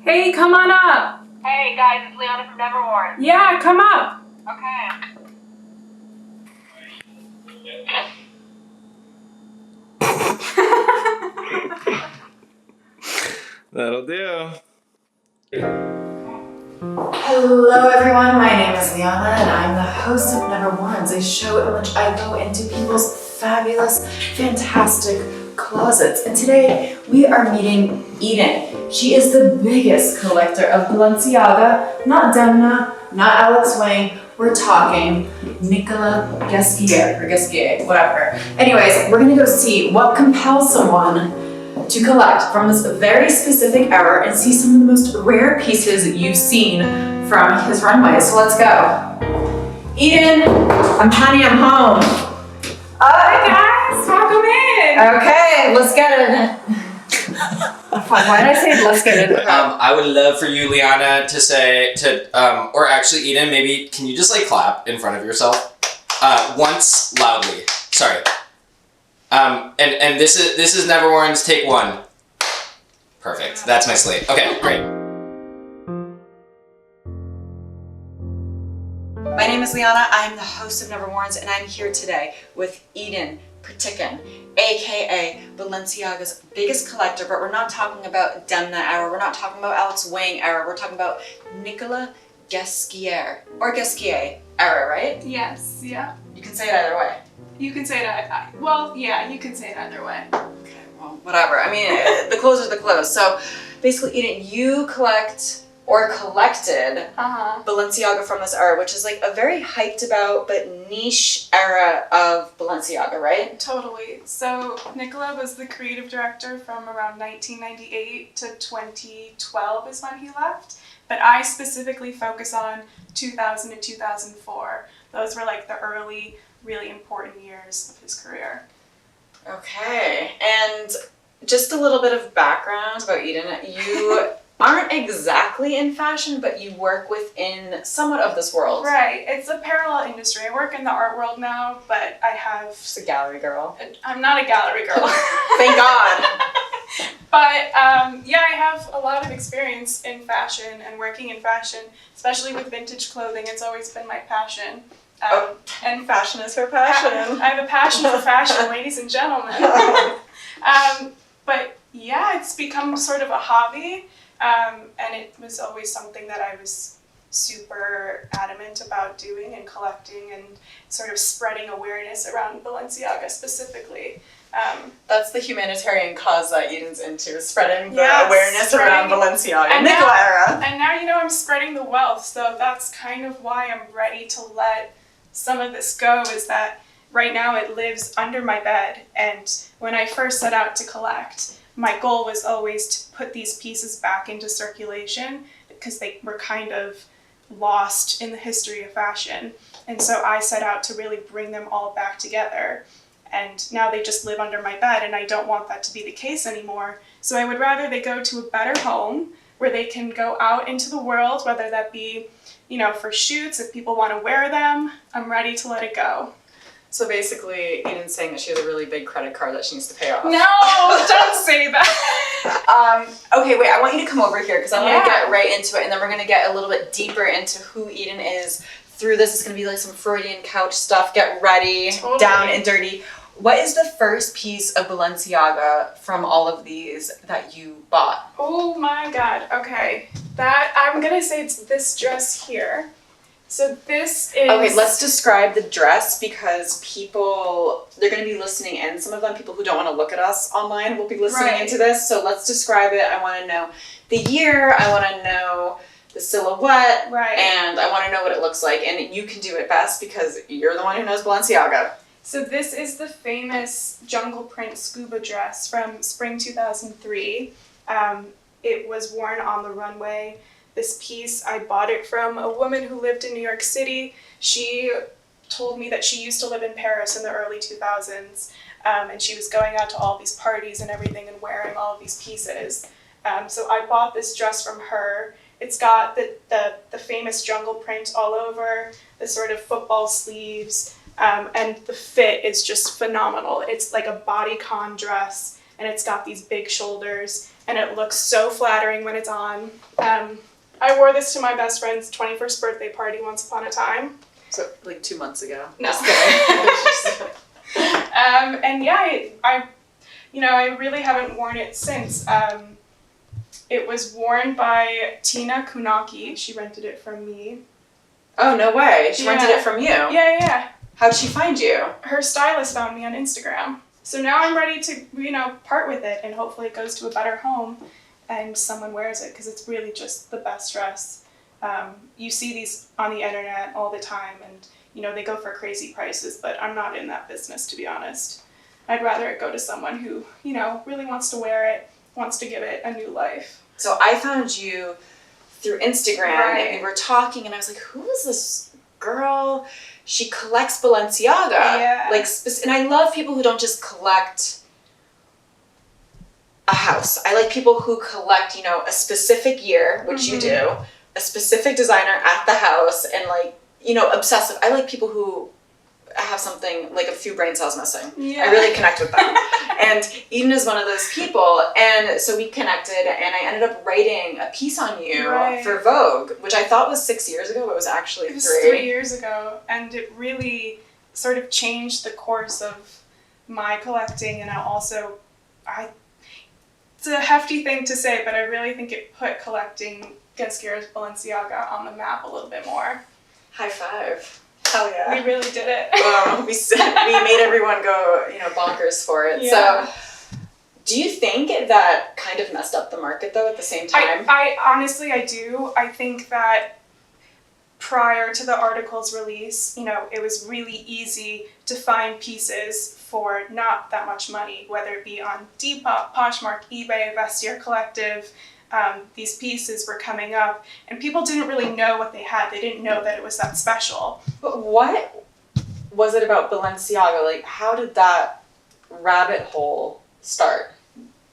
Hey, come on up. Hey guys, it's Leona from Nevermore. Yeah, come up. Okay. That'll do. Hello everyone, my name is Liana and I'm the host of Never Ones, a show in which I go into people's fabulous, fantastic closets. And today we are meeting Eden. She is the biggest collector of Balenciaga, not Demna, not Alex Wang. We're talking Nicolas Ghesquiére, whatever. Anyways, we're gonna go see what compels someone to collect from this very specific era and see some of the most rare pieces you've seen from his runway. So let's go. Eden, I'm home. Hi guys, welcome in. Okay, let's get it. Why did I say let's get it? I would love for you, Liana, to say or actually Eden, maybe can you just clap in front of yourself once loudly? Sorry. And this is Neverwarn's take one. Perfect. That's my slate. Okay, great. My name is Liana. I'm the host of Never Warns, and I'm here today with Eden Pritkin, aka Balenciaga's biggest collector. But we're not talking about Demna era. We're not talking about Alex Wang era. We're talking about Nicolas Ghesquiére or Ghesquiére-era, right? Yes, yeah. You can say it either way. You can say it, you can say it either way. Okay, well, whatever. I mean, the clothes are the clothes. So basically, Eden, you collect or collected Balenciaga from this era, which is a very hyped about but niche era of Balenciaga, right? Totally. So Nicolas was the creative director from around 1998 to 2012 is when he left. But I specifically focus on 2000 to 2004. Those were the early, really important years of his career. Okay, and just a little bit of background about Eden. You aren't exactly in fashion, but you work within somewhat of this world. Right. It's a parallel industry. I work in the art world now, but I have... Just a gallery girl. I'm not a gallery girl. Thank God. But I have a lot of experience in fashion and working in fashion, especially with vintage clothing. It's always been my passion. And fashion is her passion. I have a passion for fashion, ladies and gentlemen. But yeah, it's become sort of a hobby, and it was always something that I was super adamant about doing and collecting and sort of spreading awareness around Balenciaga specifically. That's the humanitarian cause that Eden's into, spreading the awareness around Balenciaga. And Nicolas era. And now I'm spreading the wealth, so that's kind of why I'm ready to let some of this go, is that right now it lives under my bed. And when I first set out to collect, my goal was always to put these pieces back into circulation because they were kind of lost in the history of fashion. And so I set out to really bring them all back together. And now they just live under my bed, and I don't want that to be the case anymore. So I would rather they go to a better home where they can go out into the world, whether that be, for shoots, if people want to wear them. I'm ready to let it go. So basically, Eden's saying that she has a really big credit card that she needs to pay off. No, don't say that. Okay, wait, I want you to come over here because I want to get right into it, and then we're going to get a little bit deeper into who Eden is through this. It's going to be some Freudian couch stuff. Get ready, Totally. Down and dirty. What is the first piece of Balenciaga from all of these that you bought? Oh my God, okay. I'm going to say it's this dress here. So this is... Okay, let's describe the dress because they're going to be listening in. Some of them, people who don't want to look at us online, will be listening into this. So let's describe it. I want to know the year. I want to know the silhouette. Right. And I want to know what it looks like. And you can do it best because you're the one who knows Balenciaga. So this is the famous jungle print scuba dress from spring 2003. It was worn on the runway. This piece, I bought it from a woman who lived in New York City. She told me that she used to live in Paris in the early 2000s, and she was going out to all these parties and everything and wearing all of these pieces. So I bought this dress from her. It's got the famous jungle print all over, the sort of football sleeves, and the fit is just phenomenal. It's like a bodycon dress and it's got these big shoulders, and it looks so flattering when it's on. I wore this to my best friend's 21st birthday party once upon a time. So, like 2 months ago. No. Just kidding. And yeah, I really haven't worn it since. It was worn by Tina Kunaki. She rented it from me. Oh, no way. She rented Yeah. it from you? Yeah. How'd she find you? Her stylist found me on Instagram. So now I'm ready to, part with it, and hopefully it goes to a better home and someone wears it, because it's really just the best dress. You see these on the internet all the time, and they go for crazy prices, but I'm not in that business, to be honest. I'd rather it go to someone who, really wants to wear it, wants to give it a new life. So I found you through Instagram, Right. and we were talking, and I was like, who is this girl? She collects Balenciaga. Yeah. And I love people who don't just collect a house. I like people who collect, a specific year, which you do, a specific designer at the house, and obsessive. I like people who have something, like a few brain cells missing. Yeah. I really connect with them. And Eden is one of those people. And so we connected, and I ended up writing a piece on you Right. for Vogue, which I thought was 6 years ago, but it was actually It was 3. 3 years ago, and it really sort of changed the course of my collecting, and it's a hefty thing to say, but I really think it put collecting Ghesquiére's Balenciaga on the map a little bit more. High five. Hell yeah. We really did it. We made everyone go, bonkers for it. Yeah. So do you think that kind of messed up the market, though, at the same time? I honestly, I do. I think that prior to the article's release, it was really easy to find pieces for not that much money, whether it be on Depop, Patchwork, eBay, Vestiaire Collective. These pieces were coming up, and people didn't really know what they had. They didn't know that it was that special. But what was it about Balenciaga? Like, how did that rabbit hole start?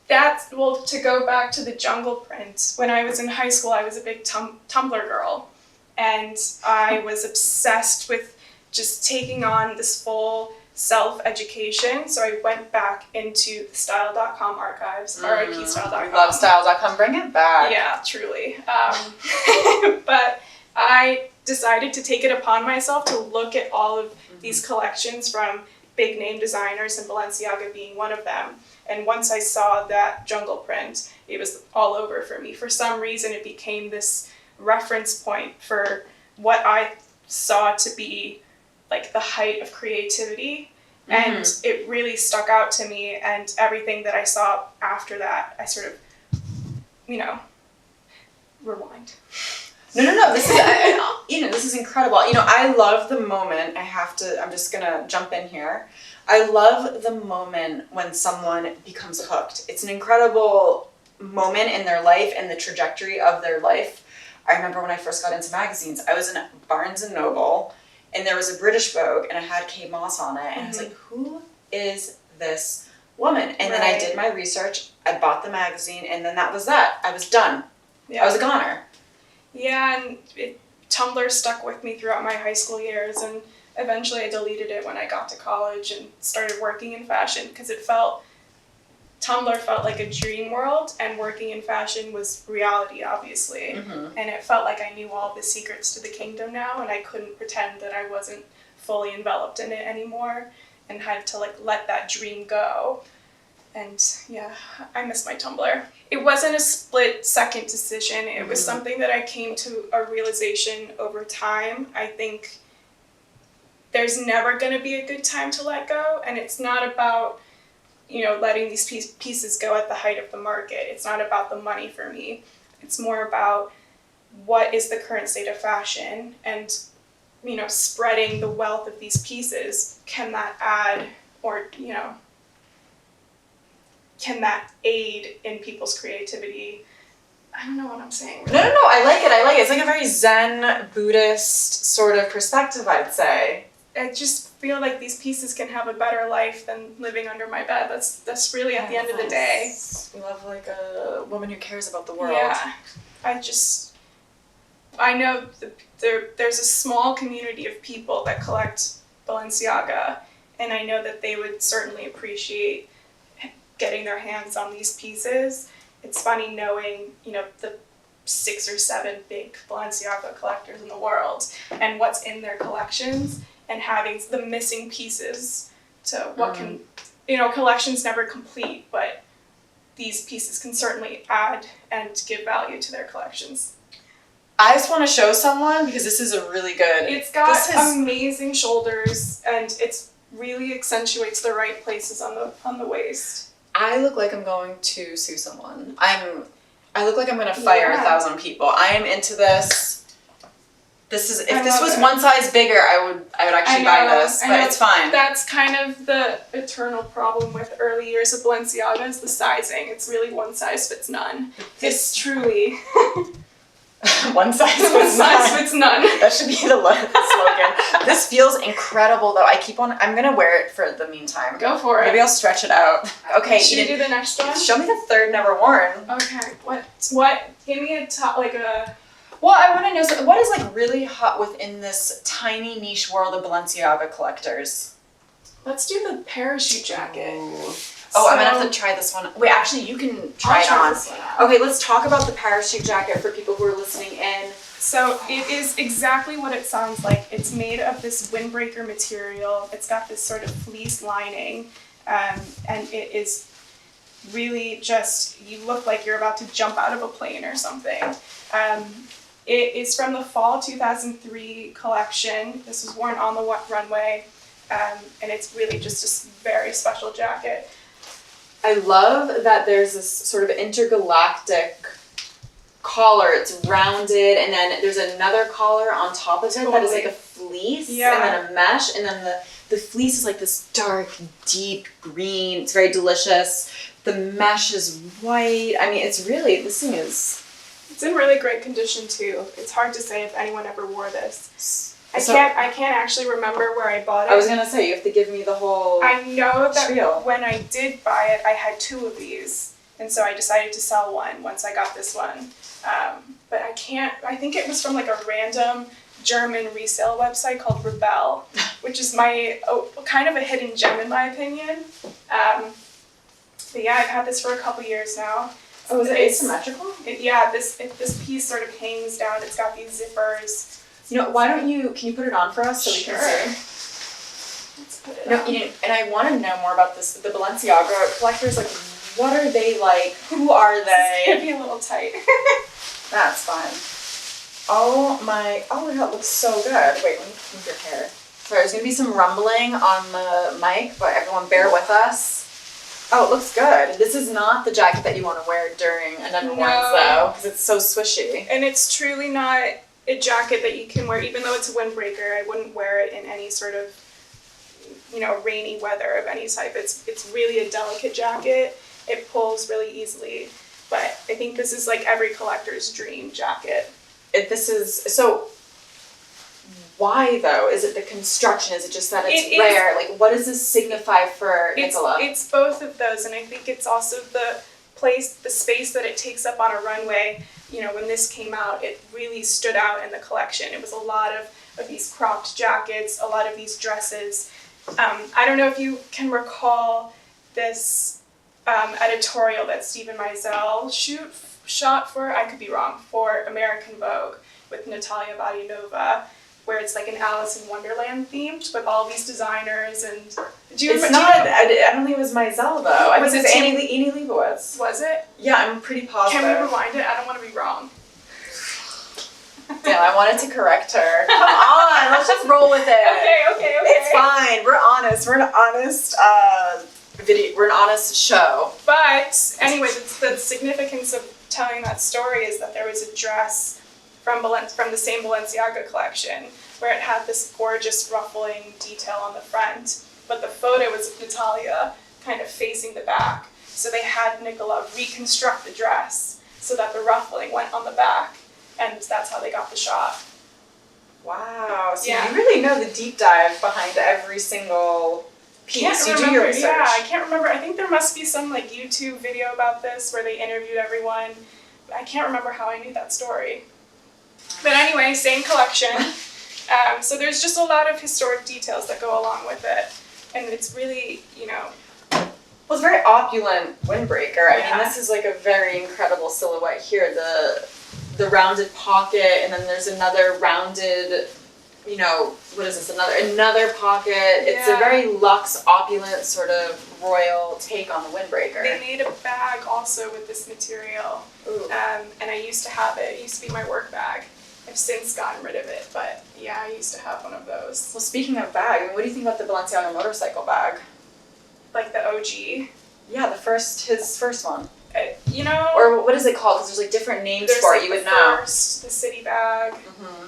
To go back to the jungle print, when I was in high school, I was a big Tumblr girl, and I was obsessed with just taking on this full self-education. So I went back into the style.com archives, RIP style.com. We love style.com. Bring it back. Yeah, truly. But I decided to take it upon myself to look at all of these collections from big name designers, and Balenciaga being one of them. And once I saw that jungle print, it was all over for me. For some reason, it became this reference point for what I saw to be like the height of creativity. And it really stuck out to me, and everything that I saw after that, I sort of, rewind. No. This is incredible. I love the moment. I'm just gonna jump in here. I love the moment when someone becomes hooked. It's an incredible moment in their life and the trajectory of their life. I remember when I first got into magazines, I was in Barnes and Noble, and there was a British Vogue, and it had Kate Moss on it, and I was like, who is this woman? And then I did my research, I bought the magazine, and then that was that. I was done. Yeah. I was a goner. Yeah, and Tumblr stuck with me throughout my high school years, and eventually I deleted it when I got to college and started working in fashion, because Tumblr felt like a dream world, and working in fashion was reality, obviously. And it felt like I knew all the secrets to the kingdom now, and I couldn't pretend that I wasn't fully enveloped in it anymore, and had to let that dream go. And yeah, I miss my Tumblr. It wasn't a split-second decision. It was something that I came to a realization over time. I think there's never going to be a good time to let go, and it's not about letting these pieces go at the height of the market. It's not about the money for me. It's more about what is the current state of fashion, and spreading the wealth of these pieces. Can that add, or can that aid in people's creativity? I don't know what I'm saying. No, I like it. It's like a very Zen Buddhist sort of perspective, I'd say. I just feel like these pieces can have a better life than living under my bed. That's really at the end of the day. We love a woman who cares about the world. Yeah, I know there's a small community of people that collect Balenciaga, and I know that they would certainly appreciate getting their hands on these pieces. It's funny knowing, the 6 or 7 big Balenciaga collectors in the world and what's in their collections and having the missing pieces to what can, collections never complete, but these pieces can certainly add and give value to their collections. I just want to show someone because this is a really good. It's got amazing shoulders and it's really accentuates the right places on the waist. I look like I'm going to sue someone. I look like I'm going to fire 1,000 people. I am into this. This is if this was one size bigger, I would actually buy this, but it's fine. That's kind of the eternal problem with early years of Balenciaga is the sizing. It's really one size fits none. It's truly one size fits none. That should be the slogan. This feels incredible though. I'm going to wear it for the meantime. Go for it. Maybe I'll stretch it out. Okay. Should we do the next one? Show me the third never worn. Okay. What? Give me a top, like a... Well, I want to know, what is like really hot within this tiny niche world of Balenciaga collectors? Let's do the parachute jacket. I'm gonna have to try this one. Wait, actually, you can try it on. This one on. Okay, let's talk about the parachute jacket for people who are listening in. So it is exactly what it sounds like. It's made of this windbreaker material. It's got this sort of fleece lining, and it is really just, you look like you're about to jump out of a plane or something. It is from the fall 2003 collection. This was worn on the runway, and it's really just a very special jacket. I love that there's this sort of intergalactic collar. It's rounded, and then there's another collar on top of it that is like a fleece, and then a mesh, and then the fleece is like this dark, deep green. It's very delicious. The mesh is white. I mean, it's really, this thing is... It's in really great condition too. It's hard to say if anyone ever wore this. I can't actually remember where I bought it. I was gonna say, you have to give me the whole I know that spiel. When I did buy it, I had 2 of these. And so I decided to sell one once I got this one. But I think it was from like a random German resale website called Rebel, which is kind of a hidden gem in my opinion. But yeah, I've had this for a couple years now. Oh, is it asymmetrical? This piece sort of hangs down. It's got these zippers. Can you put it on for us so we can see? Let's put it on. And I want to know more about this. The Balenciaga collectors, like, what are they like? Who are they? It's gonna be a little tight. That's fine. Oh my God, it looks so good. Wait, let me move your hair. Sorry, there's gonna be some rumbling on the mic, but everyone bear with us. Oh, it looks good. This is not the jacket that you want to wear during a Never Worns though, because it's so swishy. And it's truly not a jacket that you can wear, even though it's a windbreaker. I wouldn't wear it in any sort of, rainy weather of any type. It's really a delicate jacket. It pulls really easily, but I think this is like every collector's dream jacket. Why though? Is it the construction? Is it just that it's rare? Like, what does this signify for Nicolas? It's both of those, and I think it's also the space that it takes up on a runway. When this came out, it really stood out in the collection. It was a lot of these cropped jackets, a lot of these dresses. I don't know if you can recall this editorial that Stephen Meisel shot for, I could be wrong, for American Vogue with Natalia Vadianova, where it's like an Alice in Wonderland themed with all these designers and... I don't think it was Meisel though. I think it was Annie Leibovitz. Was it? Yeah, I'm pretty positive. Can we rewind it? I don't want to be wrong. Damn, I wanted to correct her. Come on, let's just roll with it. Okay. It's fine. We're honest. We're an honest video. We're an honest show. But anyway, the significance of telling that story is that there was a dress from the same Balenciaga collection where it had this gorgeous ruffling detail on the front, but the photo was of Natalia kind of facing the back. So they had Nicolas reconstruct the dress so that the ruffling went on the back, and that's how they got the shot. Wow, so you really know the deep dive behind every single piece. You do your research. Yeah, I can't remember. I think there must be some like YouTube video about this where they interviewed everyone. I can't remember how I knew that story. But anyway, same collection. So there's just a lot of historic details that go along with it. And it's really, Well, it's a very opulent windbreaker. I Yeah. mean, this is like a very incredible silhouette here. The rounded pocket, and then there's another rounded, you know, what is this? Another pocket. It's a Yeah. very luxe, opulent sort of royal take on the windbreaker. They made a bag also with this material, Ooh. and I used to have it. It used to be my work bag. I've since gotten rid of it, but yeah, I used to have one of those. Well, speaking of bag, I mean, what do you think about the Balenciaga motorcycle bag? Like the OG. Yeah, his first one. You know, Or what is it called? Because there's like different names there's for like it. You the would know. first, the city bag. Mm-hmm.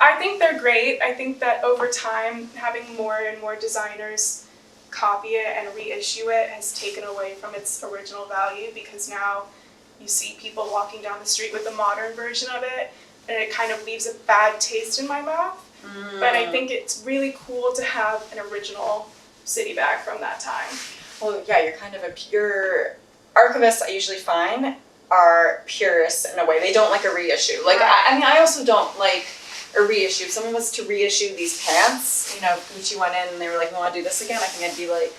I think they're great. I think that over time, having more and more designers copy it and reissue it has taken away from its original value, because now you see people walking down the street with a modern version of it, and it kind of leaves a bad taste in my mouth. But I think it's really cool to have an original city bag from that time. Well, yeah, you're kind of a pure archivists. I usually find are purists in a way. They don't like a reissue. Like I mean, I also don't like a reissue. If someone was to reissue these pants, you know, Gucci went in and they were like, "We want to do this again." I think I'd be like,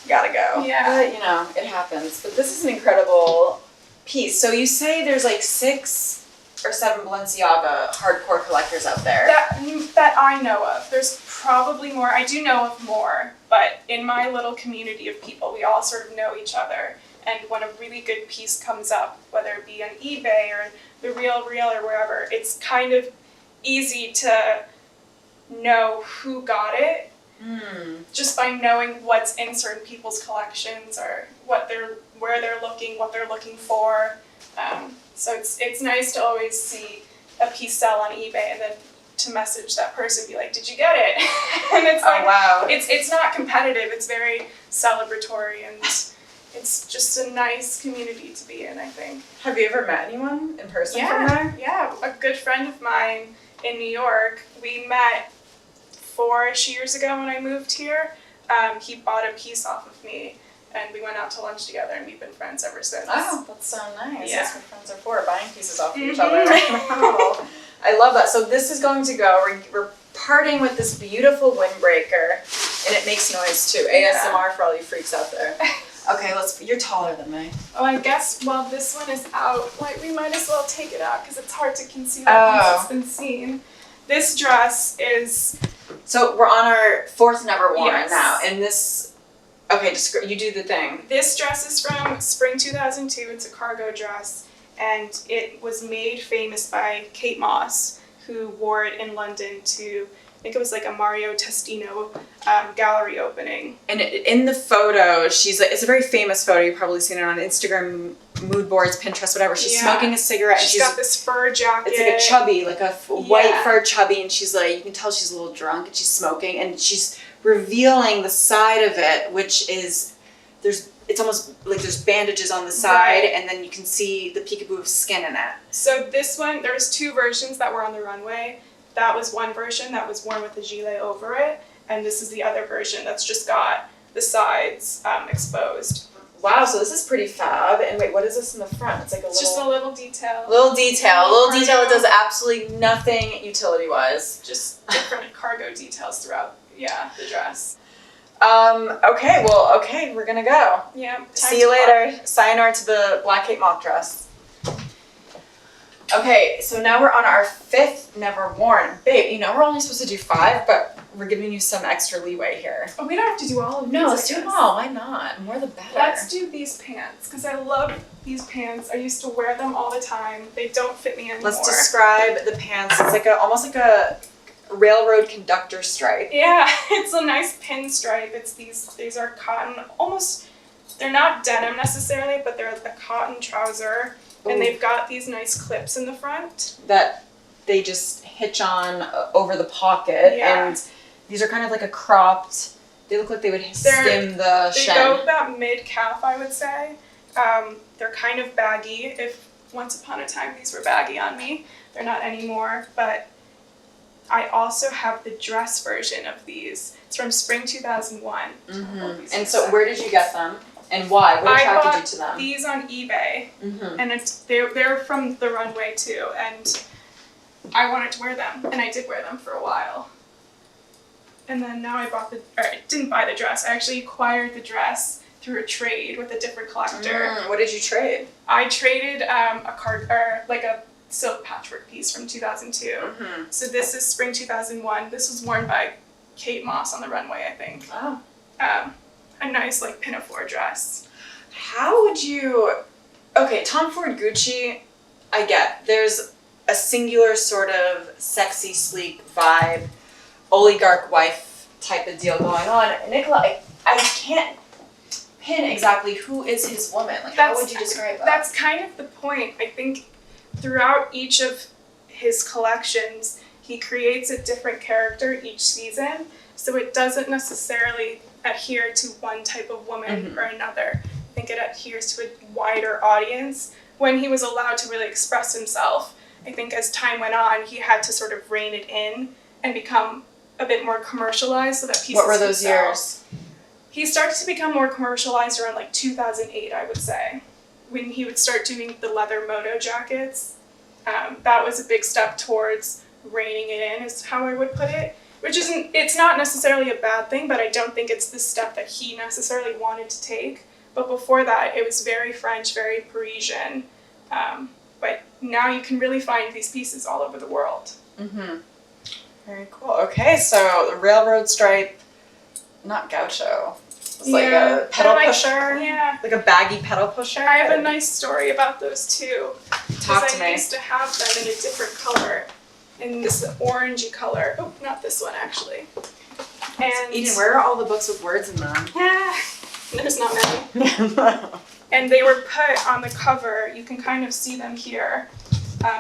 "Gotta go." Yeah. But you know, it happens. But this is an incredible piece. So you say there's like 6 or 7 Balenciaga hardcore collectors out there. That I know of. There's probably more. I do know of more, but in my little community of people, we all sort of know each other. And when a really good piece comes up, whether it be on eBay or the Real or wherever, it's kind of easy to know who got it just by knowing what's in certain people's collections or where they're looking, what they're looking for. So it's nice to always see a piece sell on eBay and then to message that person, be like, "Did you get it?" And it's like, wow. it's not competitive. It's very celebratory, and it's just a nice community to be in, I think. Have you ever met anyone in person from there? Yeah. A good friend of mine in New York, we met 4-ish years ago when I moved here. He bought a piece off of me, and we went out to lunch together, and we've been friends ever since. Oh, that's so nice. Yeah. That's what friends are for, buying pieces off of each other. Wow. I love that. So this is going to go. We're parting with this beautiful windbreaker, and it makes noise too. ASMR for all you freaks out there. Okay, you're taller than me. Oh, I guess while this one is out, like we might as well take it out because it's hard to conceal Oh. once it's been seen. This dress is So we're on our 4th never worn Yes. now, and this. Okay, you do the thing. This dress is from spring 2002. It's a cargo dress, and it was made famous by Kate Moss, who wore it in London to, I think it was like a Mario Testino gallery opening. And in the photo, it's a very famous photo. You've probably seen it on Instagram, mood boards, Pinterest, whatever. She's smoking a cigarette. She's got this fur jacket. It's like a chubby, like a white Yeah. fur chubby, and she's like, you can tell she's a little drunk, and she's smoking, and she's revealing the side of it, which is, it's almost like there's bandages on the side, Right. and then you can see the peekaboo of skin in it. So this one, there was 2 versions that were on the runway. That was one version that was worn with a gilet over it, and this is the other version that's just got the sides exposed. Wow, so this is pretty fab. And wait, what is this in the front? It's like a It's just a little detail. little detail that Cargo. does absolutely nothing utility-wise. Just different cargo details throughout, the dress. Okay, we're gonna go. Yeah. time See you to later. Sayonara to the Black Kate mock dress. Okay, so now we're on our 5th never worn. Babe, you know we're only supposed to do 5, but we're giving you some extra leeway here. Oh, we don't have to do all of these. No, I let's do guess. them all. Why not? More the better. Let's do these pants, because I love these pants. I used to wear them all the time. They don't fit me anymore. Let's describe the pants. It's like almost like a railroad conductor stripe. Yeah, it's a nice pinstripe. These are cotton, almost, they're not denim necessarily, but they're a cotton trouser. And they've got these nice clips in the front. That they just hitch on over the pocket. Yeah. And these are kind of like a cropped, they look like they would skim the They shin. go about mid-calf, I would say. They're kind of baggy. If once upon a time these were baggy on me, they're not anymore. But I also have the dress version of these. It's from spring 2001. Mm-hmm. And so where did you get them? And why? What attracted you to them? These on eBay, Mm-hmm. and they're from the runway too, and I wanted to wear them, and I did wear them for a while. And then now I didn't buy the dress. I actually acquired the dress through a trade with a different collector. What did you trade? I traded a silk patchwork piece from 2002. Mm-hmm. So this is spring 2001. This was worn by Kate Moss on the runway, I think. Oh. A nice like pinafore dress. How would you... Okay, Tom Ford Gucci, I get. There's a singular sort of sexy, sleek vibe, oligarch wife type of deal going on. Nicolas, I can't pin exactly who is his woman. Like, how would you describe that? That's kind of the point. I think throughout each of his collections, he creates a different character each season, so it doesn't necessarily adhere to one type of woman or another. I think it adheres to a wider audience. When he was allowed to really express himself, I think as time went on, he had to sort of rein it in and become a bit more commercialized so that pieces What were those could sell. years? He started to become more commercialized around like 2008, I would say, when he would start doing the leather moto jackets. That was a big step towards reining it in, is how I would put it. It's not necessarily a bad thing, but I don't think it's the step that he necessarily wanted to take. But before that, it was very French, very Parisian. But now you can really find these pieces all over the world. Mm-hmm. Very cool. Okay, so the railroad stripe, not gaucho. It's like a pedal pusher. Yeah. Like a baggy pedal pusher. I have a nice story about those too. Talk to I me. used to have them in a different color. In this orangey color. Oh, not this one actually. And Eden, where are all the books with words in them? Yeah, there's not many. And they were put on the cover. You can kind of see them here.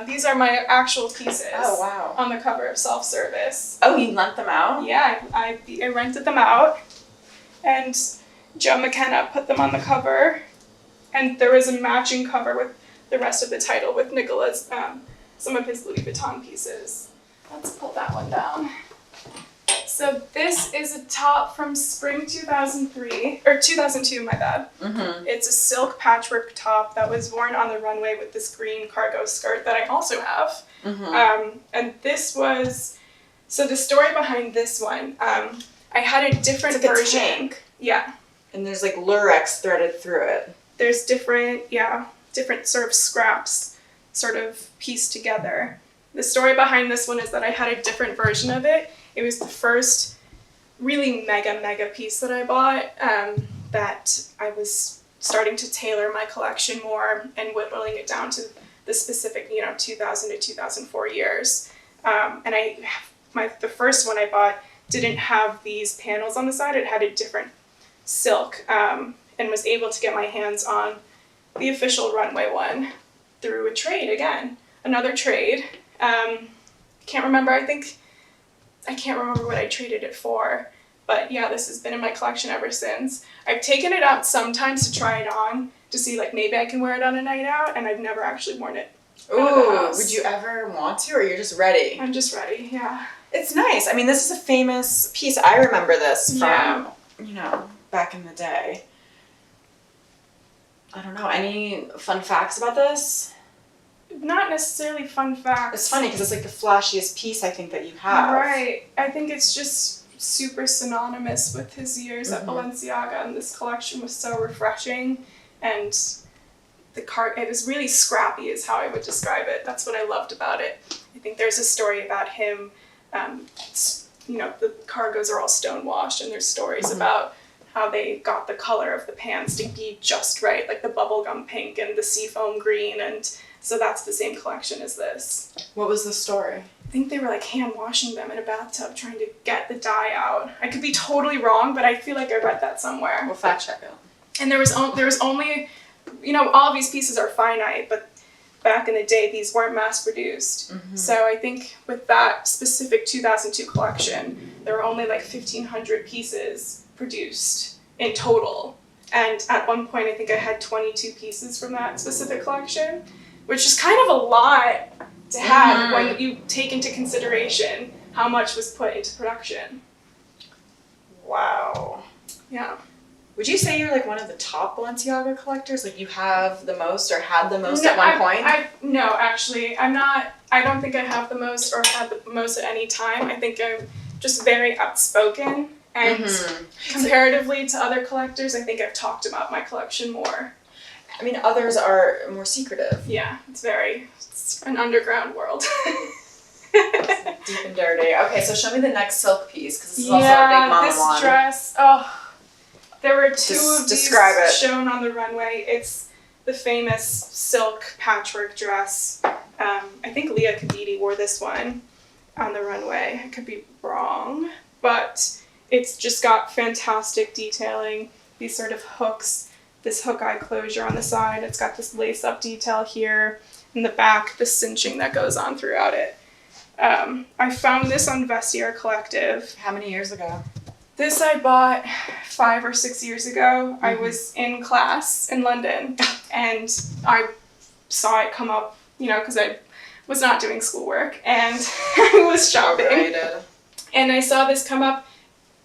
These are my actual pieces. Oh, wow. On the cover of Self Service. Oh, you lent them out? Yeah, I rented them out, and Joe McKenna put them on the cover, and there was a matching cover with the rest of the title with Nicolas, some of his Louis Vuitton pieces. Let's pull that one down. So this is a top from spring 2003, or 2002, my bad. Mm-hmm. It's a silk patchwork top that was worn on the runway with this green cargo skirt that I also have. Mm-hmm. And this was, so the story behind this one, I had a different It's like version. a tank. Yeah. And there's like lurex threaded through it. There's different sort of scraps sort of pieced together. The story behind this one is that I had a different version of it. It was the first really mega piece that I bought, that I was starting to tailor my collection more and whittling it down to the specific, 2000 to 2004 years. And the first one I bought didn't have these panels on the side. It had a different silk, and was able to get my hands on the official runway one through a trade again. Another trade. Can't remember, I can't remember what I traded it for, but yeah, this has been in my collection ever since. I've taken it out sometimes to try it on, to see like maybe I can wear it on a night out, and I've never actually worn it out of the Ooh, house. would you ever want to, or you're just ready? I'm just ready, yeah. It's nice. I mean, this is a famous piece. I remember this from, Yeah. Back in the day. I don't know, any fun facts about this? Not necessarily fun facts. It's funny because it's like the flashiest piece I think that you have. Right. I think it's just super synonymous with his years at Balenciaga, and this collection was so refreshing, and it was really scrappy is how I would describe it. That's what I loved about it. I think there's a story about him, the cargos are all stonewashed, and there's stories about how they got the color of the pants to be just right, like the bubblegum pink and the seafoam green, and so that's the same collection as this. What was the story? I think they were like hand washing them in a bathtub trying to get the dye out. I could be totally wrong, but I feel like I read that somewhere. We'll fact check it. And there was only, all of these pieces are finite, but back in the day, these weren't mass produced. So I think with that specific 2002 collection, there were only like 1,500 pieces produced in total. And at one point, I think I had 22 pieces from that specific collection, which is kind of a lot to have when you take into consideration how much was put into production. Wow. Yeah. Would you say you're like one of the top Balenciaga collectors? Like you have the most or had the most at one point? No, actually, I'm not. I don't think I have the most or had the most at any time. I think just very outspoken. And Mhm. comparatively to other collectors, I think I've talked about my collection more. I mean, others are more secretive. Yeah, it's an underground world. Deep and dirty. Okay, so show me the next silk piece, because this is also a big mama this one. dress, there were two of these describe it. shown on the runway. It's the famous silk patchwork dress. I think Leah Kadidi wore this one on the runway. I could be wrong, but it's just got fantastic detailing. These sort of hooks, this hook eye closure on the side. It's got this lace up detail here. In the back, the cinching that goes on throughout it. I found this on Ghesquiére Collective. How many years ago? This I bought 5 or 6 years ago. I was in class in London and I saw it come up, because I was not doing schoolwork and I was shopping. Overrated. And I saw this come up,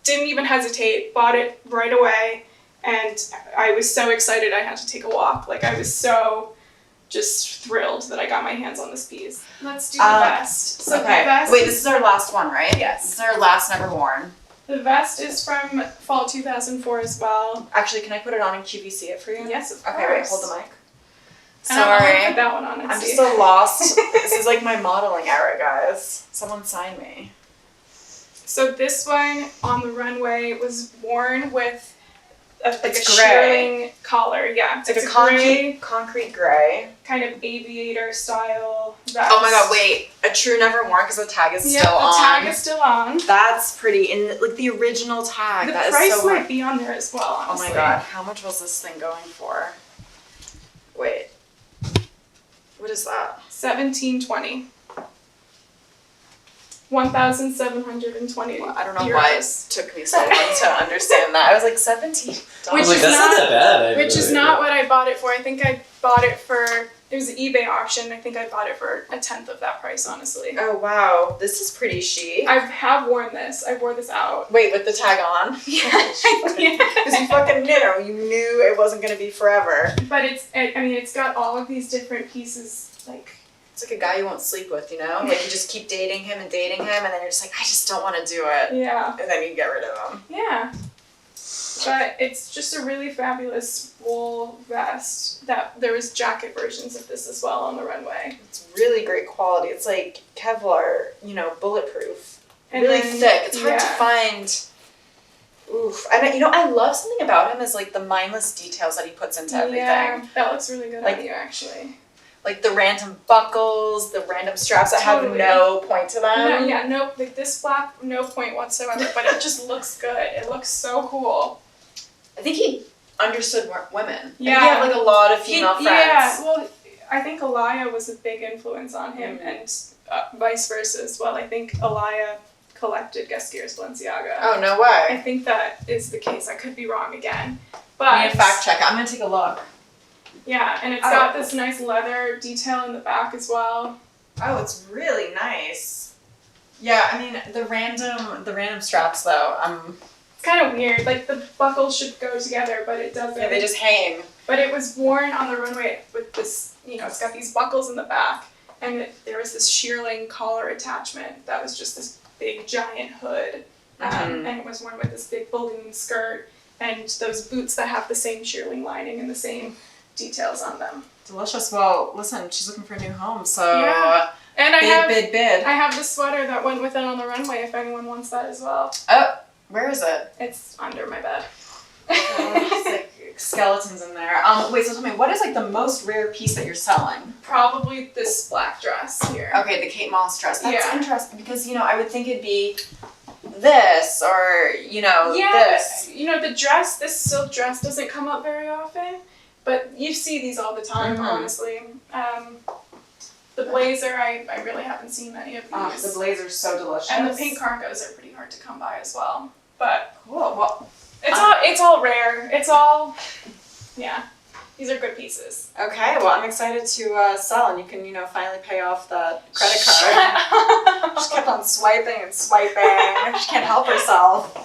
didn't even hesitate, bought it right away, and I was so excited I had to take a walk. Like, I was so just thrilled that I got my hands on this piece. Let's do the vest. So Okay. the vest Wait, this is our last one, right? Yes. This is our last never worn. The vest is from fall 2004 as well. Actually, can I put it on and QVC it for you? Yes, of course. Okay, wait, hold the mic. And I'm gonna Sorry. put that one on and I'm see. just so lost. This is like my modeling era, guys. Someone sign me. So this one on the runway was worn with like It's a gray. shearling collar. Yeah, It's like a gray, concrete gray. kind of aviator style vest. Oh my god, wait. A true never worn because the tag is Yeah, still the on. tag is still on. That's pretty. And like the original tag. The that is price so might much. be on there as well, Oh honestly. my god, how much was this thing going for? Wait. What is that? 1720. 1,720. Well, I don't know euros. why it took me so long to understand that. I was like, $17. I was like, is that's not that bad. Which is not what I bought it for. I think I bought it for, it was an eBay auction. I think I bought it for 1/10 of that price, honestly. Oh wow, this is pretty chic. I have worn this. I wore this out. Wait, with the tag on? Yeah. Because you fucking you knew it wasn't gonna be forever. But it's got all of these different pieces, like, It's like a guy you won't sleep with, Like you just keep dating him, and then you're just like, I just don't want to do it. yeah. And then you get rid of him. Yeah. But it's just a really fabulous wool vest. That there was jacket versions of this as well on the runway. It's really great quality. It's like Kevlar, bulletproof. And really then- thick. It's hard to yeah. find. Oof. And I love something about him is like the mindless details that he puts into everything. Yeah, that looks really good Like- on you, actually. Like the random buckles, the random straps that Totally. have no point to them. Like this flap, no point whatsoever, but it just looks good. It looks so cool. I think he understood women. I think Yeah. he had like a lot of female friends. Yeah, well, I think Alaya was a big influence on him, and vice versa as well. I think Alaya collected Ghesquiére's Balenciaga. Oh, no I way. think that is the case. I could be wrong again. I But need to fact check it. I'm gonna take a look. yeah, and it's Oh. got this nice leather detail in the back as well. Oh, it's really nice. Yeah, I mean the random straps though. It's kind of weird. Like the buckles should go together, but it doesn't. Yeah, they just hang. But it was worn on the runway with this, it's got these buckles in the back, and there was this shearling collar attachment that was just this big giant hood, and it was worn with this big balloon skirt and those boots that have the same shearling lining and the same details on them. Delicious. Well, listen, she's looking for a new home, so Yeah. And I bid. have the sweater that went with it on the runway if anyone wants that as well. Oh, where is it? It's under my bed. It's like skeletons in there. Wait, so tell me, what is like the most rare piece that you're selling? Probably this black dress here. Okay, the Kate Moss dress. That's Yeah. interesting because I would think it'd be this or this. The dress, this silk dress doesn't come up very often, but you see these all the time, honestly. The blazer, I really haven't seen many of these. Oh, the blazer's so delicious. And the pink cargos are pretty hard to come by as well. But Cool. Well, it's all rare. It's all, these are good pieces. okay. Well, I'm excited to sell, and you can finally pay off that credit card. She kept on swiping and swiping. She can't help herself.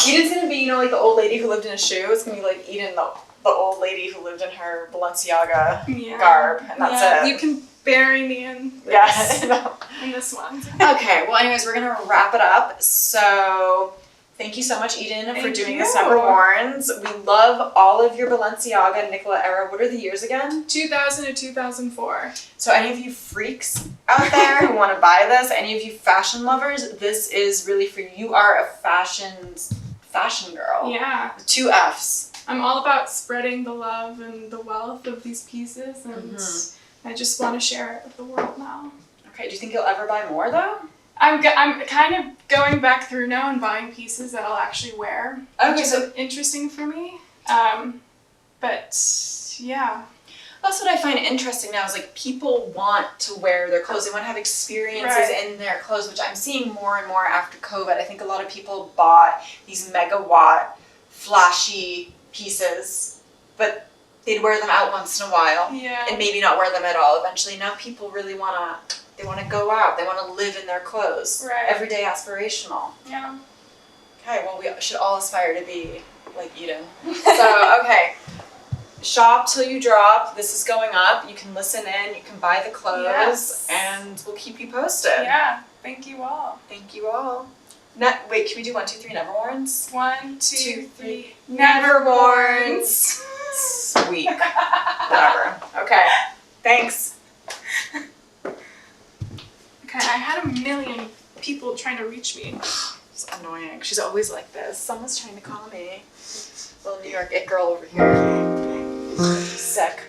Eden's gonna be, you know, like the old lady who lived in a shoe. It's gonna be like Eden, the old lady who lived in her Balenciaga garb, and that's it. You can bury me in this, Yes. in this one. Okay, well anyways, we're gonna wrap it up. So thank you so much, Eden, for Thank doing you. this Never Worns. We love all of your Balenciaga Nicolas era. What are the years again? 2000 to 2004. So any of you freaks out there who want to buy this, any of you fashion lovers, this is really for you. You are a fashion girl. Yeah. With 2 Fs. I'm all about spreading the love and the wealth of these pieces, and I just want to share it with the world now. Okay, do you think you'll ever buy more though? I'm kind of going back through now and buying pieces that I'll actually wear. Okay, Which is so interesting for me. But yeah. that's what I find interesting now is like people want to wear their clothes. They want to have experiences Right. in their clothes, which I'm seeing more and more after COVID. I think a lot of people bought these megawatt, flashy pieces, but they'd wear them out once in a while Yeah. and maybe not wear them at all eventually. Now people really want to go out. They want to live in their clothes. Right. Everyday aspirational. Yeah. Okay, well we should all aspire to be like Eden. So, okay. Shop till you drop. This is going up. You can listen in. You can buy the clothes, Yes. and we'll keep you posted. Yeah. Thank you all. Thank you all. Wait, can we do 1, 2, 3 Never Worns? 1, 2, 2, 3. Never Worns. Sweet. Whatever. Okay. Thanks. Okay, I had a million people trying to reach me. It's annoying. She's always like this. Someone's trying to call me. Little New York it girl over here. Sick.